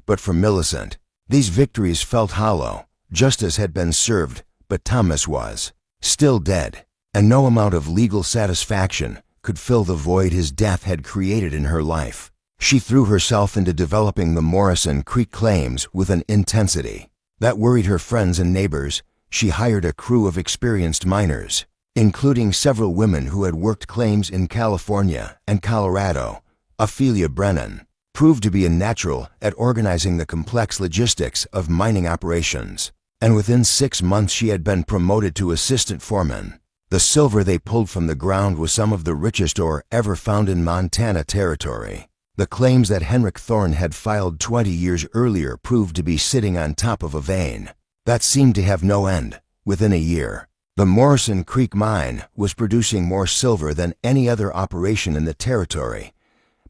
but for Millicent, these victories felt hollow. Justice had been served, but Thomas was still dead, and no amount of legal satisfaction could fill the void his death had created in her life. She threw herself into developing the Morrison Creek claims with an intensity that worried her friends and neighbors. She hired a crew of experienced miners, including several women who had worked claims in California and Colorado. Ophelia Brennan proved to be a natural at organizing the complex logistics of mining operations, and within 6 months she had been promoted to assistant foreman. The silver they pulled from the ground was some of the richest ore ever found in Montana territory. The claims that Henrik Thorne had filed 20 years earlier proved to be sitting on top of a vein that seemed to have no end. Within a year, the Morrison Creek mine was producing more silver than any other operation in the territory.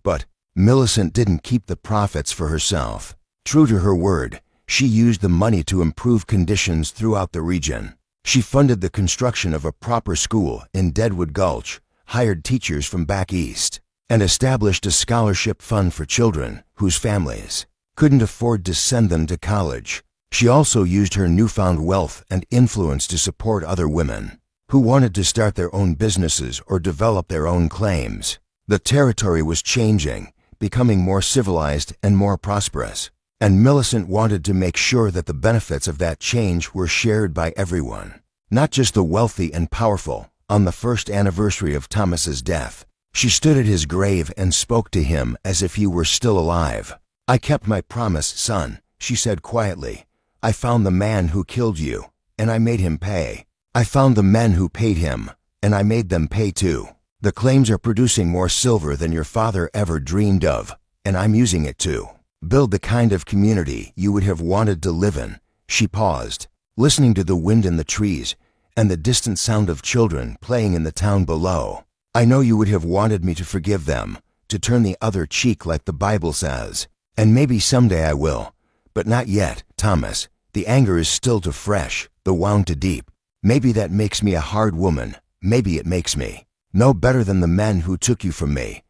But Millicent didn't keep the profits for herself. True to her word, she used the money to improve conditions throughout the region. She funded the construction of a proper school in Deadwood Gulch, hired teachers from back east, and established a scholarship fund for children whose families couldn't afford to send them to college. She also used her newfound wealth and influence to support other women who wanted to start their own businesses or develop their own claims. The territory was changing, becoming more civilized and more prosperous, and Millicent wanted to make sure that the benefits of that change were shared by everyone, not just the wealthy and powerful. On the first anniversary of Thomas's death, she stood at his grave and spoke to him as if he were still alive. "I kept my promise, son," she said quietly. "I found the man who killed you, and I made him pay. I found the men who paid him, and I made them pay too. The claims are producing more silver than your father ever dreamed of, and I'm using it to build the kind of community you would have wanted to live in." She paused, listening to the wind in the trees and the distant sound of children playing in the town below. "I know you would have wanted me to forgive them, to turn the other cheek like the Bible says, and maybe someday I will, but not yet, Thomas. The anger is still too fresh, the wound too deep. Maybe that makes me a hard woman. Maybe it makes me no better than the men who took you from me.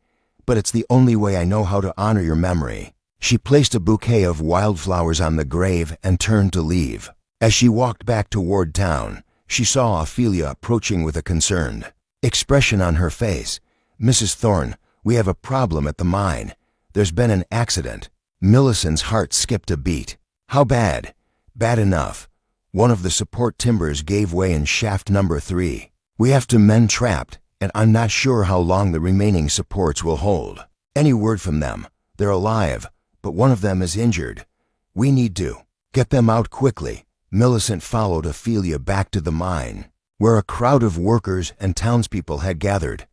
But it's the only way I know how to honor your memory." She placed a bouquet of wildflowers on the grave and turned to leave. As she walked back toward town, she saw Ophelia approaching with a concerned expression on her face. "Mrs. Thorne, we have a problem at the mine. There's been an accident." Millicent's heart skipped a beat. "How bad?" "Bad enough. One of the support timbers gave way in shaft number 3. We have 2 men trapped, and I'm not sure how long the remaining supports will hold. Any word from them? They're alive, but one of them is injured. We need to get them out quickly." Millicent followed Ophelia back to the mine, where a crowd of workers and townspeople had gathered.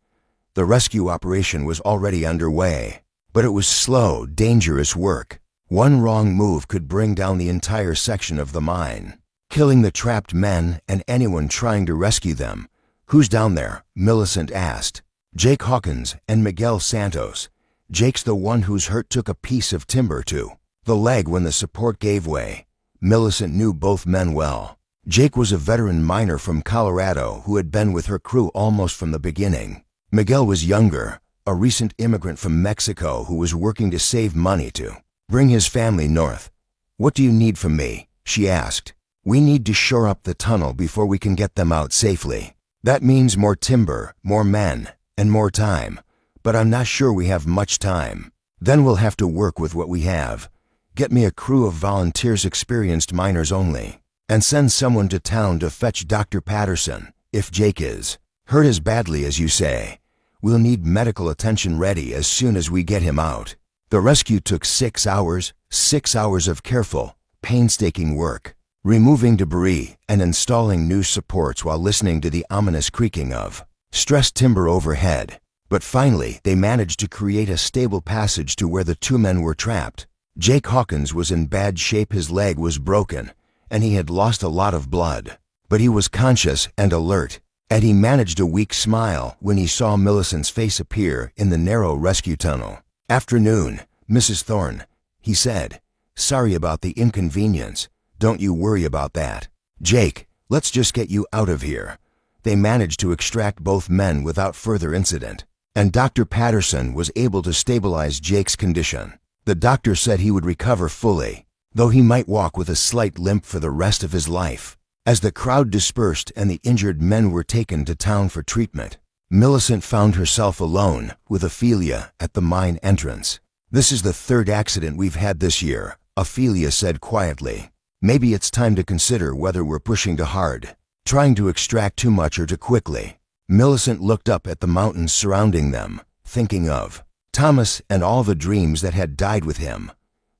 The rescue operation was already underway, but it was slow, dangerous work. One wrong move could bring down the entire section of the mine, killing the trapped men and anyone trying to rescue them. "Who's down there?" Millicent asked. "Jake Hawkins and Miguel Santos. Jake's the one whose hurt took a piece of timber to the leg when the support gave way." Millicent knew both men well. Jake was a veteran miner from Colorado who had been with her crew almost from the beginning. Miguel was younger, a recent immigrant from Mexico who was working to save money to Bring his family north. What do you need from me? She asked. We need to shore up the tunnel before we can get them out safely. That means more timber, more men, and more time. But I'm not sure we have much time. Then we'll have to work with what we have. Get me a crew of volunteers, experienced miners only. And send someone to town to fetch Dr. Patterson, if Jake is hurt as badly as you say. We'll need medical attention ready as soon as we get him out. The rescue took 6 hours, 6 hours of careful, painstaking work, removing debris and installing new supports while listening to the ominous creaking of stressed timber overhead. But finally, they managed to create a stable passage to where the two men were trapped. Jake Hawkins was in bad shape. His leg was broken, and he had lost a lot of blood. But he was conscious and alert, and he managed a weak smile when he saw Millicent's face appear in the narrow rescue tunnel. "Afternoon, Mrs. Thorne," he said. "Sorry about the inconvenience. Don't you worry about that. Jake, let's just get you out of here." They managed to extract both men without further incident, and Dr. Patterson was able to stabilize Jake's condition. The doctor said he would recover fully, though he might walk with a slight limp for the rest of his life. As the crowd dispersed and the injured men were taken to town for treatment, Millicent found herself alone with Ophelia at the mine entrance. "This is the third accident we've had this year," Ophelia said quietly. "Maybe it's time to consider whether we're pushing too hard, trying to extract too much or too quickly." Millicent looked up at the mountains surrounding them, thinking of Thomas and all the dreams that had died with him.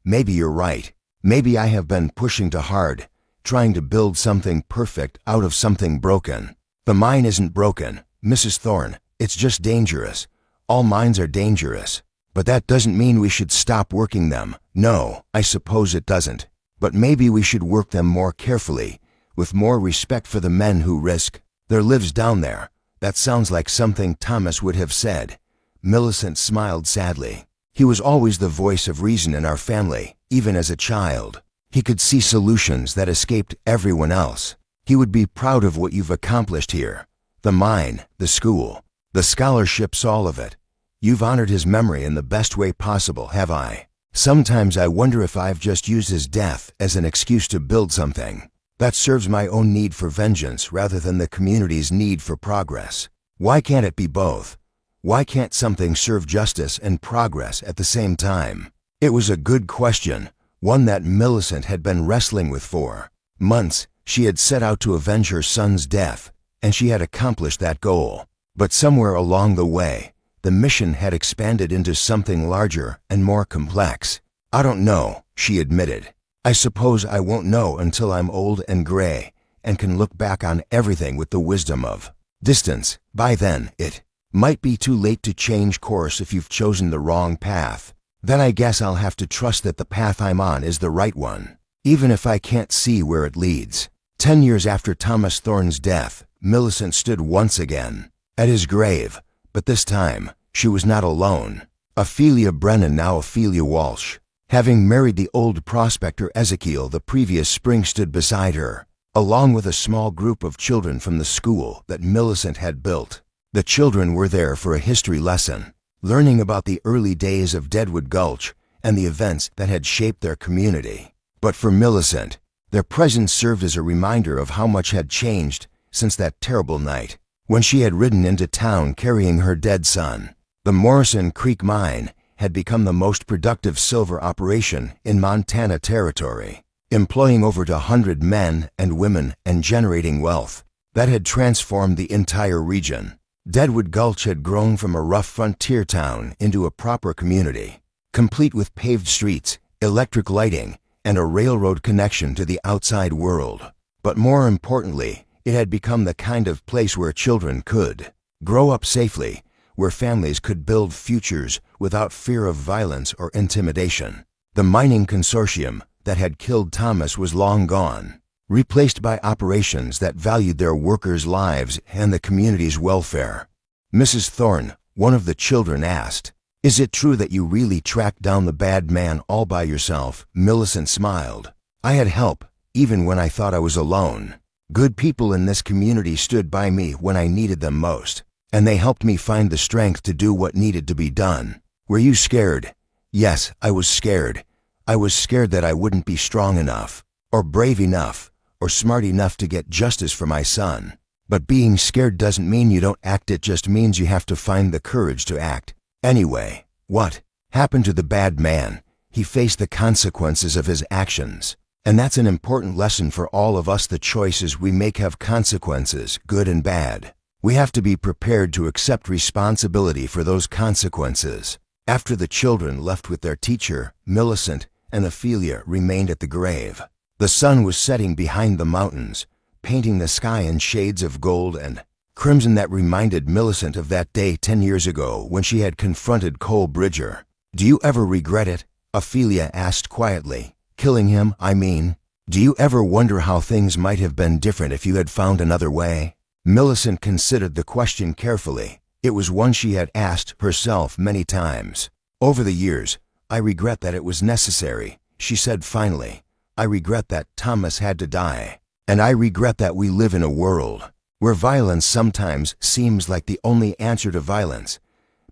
"Maybe you're right. Maybe I have been pushing too hard, trying to build something perfect out of something broken." "The mine isn't broken, Mrs. Thorne. It's just dangerous. All mines are dangerous. But that doesn't mean we should stop working them." "No, I suppose it doesn't. But maybe we should work them more carefully, with more respect for the men who risk their lives down there." "That sounds like something Thomas would have said." Millicent smiled sadly. "He was always the voice of reason in our family, even as a child. He could see solutions that escaped everyone else. He would be proud of what you've accomplished here. The mine, the school, the scholarships, all of it. You've honored his memory in the best way possible, have I? Sometimes I wonder if I've just used his death as an excuse to build something that serves my own need for vengeance rather than the community's need for progress. Why can't it be both? Why can't something serve justice and progress at the same time?" It was a good question, one that Millicent had been wrestling with for months. She had set out to avenge her son's death, and she had accomplished that goal. But somewhere along the way, the mission had expanded into something larger and more complex. "I don't know," she admitted. "I suppose I won't know until I'm old and gray and can look back on everything with the wisdom of distance. By then, it might be too late to change course if you've chosen the wrong path. Then I guess I'll have to trust that the path I'm on is the right one, even if I can't see where it leads." 10 years after Thomas Thorne's death, Millicent stood once again at his grave, but this time she was not alone. Ophelia Brennan, now Ophelia Walsh, having married the old prospector Ezekiel the previous spring, stood beside her, along with a small group of children from the school that Millicent had built. The children were there for a history lesson, learning about the early days of Deadwood Gulch and the events that had shaped their community. But for Millicent, their presence served as a reminder of how much had changed since that terrible night when she had ridden into town carrying her dead son. The Morrison Creek Mine had become the most productive silver operation in Montana Territory, employing over 100 men and women and generating wealth that had transformed the entire region. Deadwood Gulch had grown from a rough frontier town into a proper community, complete with paved streets, electric lighting, and a railroad connection to the outside world. But more importantly, it had become the kind of place where children could grow up safely, where families could build futures without fear of violence or intimidation. The mining consortium that had killed Thomas was long gone, replaced by operations that valued their workers' lives and the community's welfare. "Mrs. Thorne," one of the children asked, "is it true that you really tracked down the bad man all by yourself?" Millicent smiled. "I had help, even when I thought I was alone. Good people in this community stood by me when I needed them most, and they helped me find the strength to do what needed to be done." "Were you scared?" "Yes, I was scared. I was scared that I wouldn't be strong enough, or brave enough, or smart enough to get justice for my son. But being scared doesn't mean you don't act, it just means you have to find the courage to act. Anyway, what happened to the bad man? He faced the consequences of his actions. And that's an important lesson for all of us. The choices we make have consequences, good and bad. We have to be prepared to accept responsibility for those consequences. After the children left with their teacher, Millicent and Ophelia remained at the grave. The sun was setting behind the mountains, painting the sky in shades of gold and crimson that reminded Millicent of that day 10 years ago when she had confronted Cole Bridger. "Do you ever regret it?" Ophelia asked quietly. "Killing him, I mean. Do you ever wonder how things might have been different if you had found another way?" Millicent considered the question carefully. It was one she had asked herself many times. "Over the years, I regret that it was necessary," she said finally. "I regret that Thomas had to die. And I regret that we live in a world where violence sometimes seems like the only answer to violence.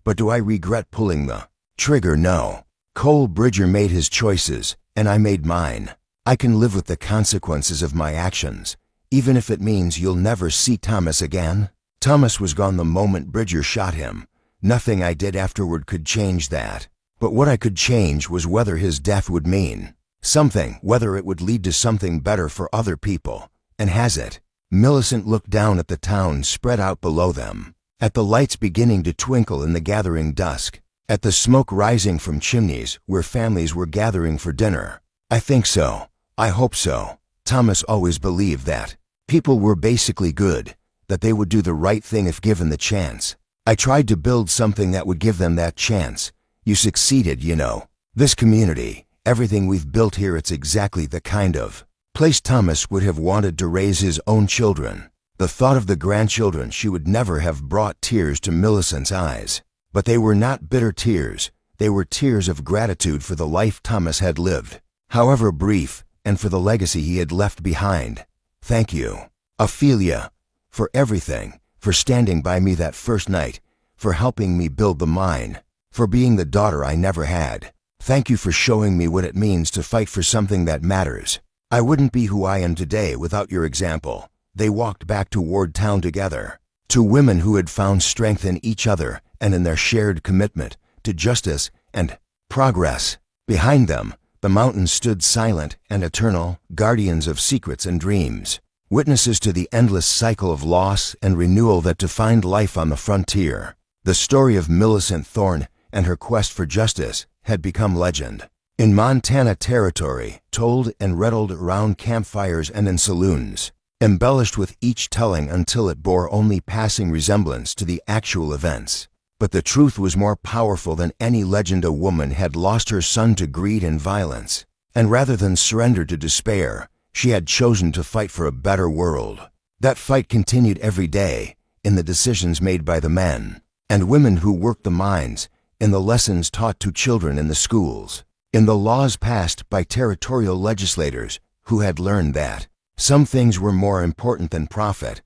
But do I regret pulling the trigger? No. Cole Bridger made his choices, and I made mine. I can live with the consequences of my actions, even if it means you'll never see Thomas again." Thomas was gone the moment Bridger shot him. Nothing I did afterward could change that. But what I could change was whether his death would mean something, whether it would lead to something better for other people. And has it? Millicent looked down at the town spread out below them, at the lights beginning to twinkle in the gathering dusk, at the smoke rising from chimneys where families were gathering for dinner. "I think so. I hope so. Thomas always believed that people were basically good, that they would do the right thing if given the chance. I tried to build something that would give them that chance. You succeeded, you know. This community, everything we've built here, it's exactly the kind of place Thomas would have wanted to raise his own children." The thought of the grandchildren she would never have brought tears to Millicent's eyes. But they were not bitter tears. They were tears of gratitude for the life Thomas had lived, however brief, and for the legacy he had left behind. "Thank you, Ophelia, for everything, for standing by me that first night, for helping me build the mine, for being the daughter I never had. Thank you for showing me what it means to fight for something that matters. I wouldn't be who I am today without your example." They walked back toward town together. Two women who had found strength in each other and in their shared commitment to justice and progress. Behind them, the mountains stood silent and eternal, guardians of secrets and dreams, witnesses to the endless cycle of loss and renewal that defined life on the frontier. The story of Millicent Thorne and her quest for justice had become legend. In Montana territory, told and riddled around campfires and in saloons, embellished with each telling until it bore only passing resemblance to the actual events. But the truth was more powerful than any legend. A woman had lost her son to greed and violence, and rather than surrender to despair, she had chosen to fight for a better world. That fight continued every day, in the decisions made by the men and women who worked the mines, in the lessons taught to children in the schools, in the laws passed by territorial legislators who had learned that some things were more important than profit.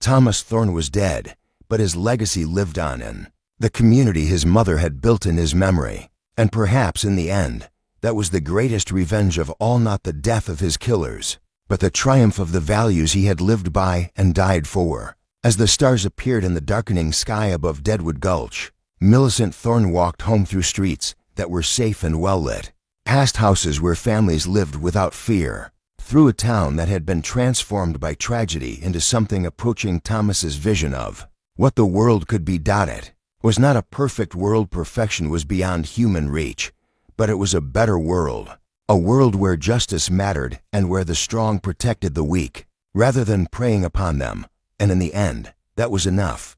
Thomas Thorne was dead, but his legacy lived on in the community his mother had built in his memory. And perhaps in the end, that was the greatest revenge of all, not the death of his killers, but the triumph of the values he had lived by and died for. As the stars appeared in the darkening sky above Deadwood Gulch, Millicent Thorne walked home through streets that were safe and well-lit, past houses where families lived without fear, through a town that had been transformed by tragedy into something approaching Thomas's vision of what the world could be. It was not a perfect world. Perfection was beyond human reach, but it was a better world, a world where justice mattered and where the strong protected the weak, rather than preying upon them. And in the end, that was enough.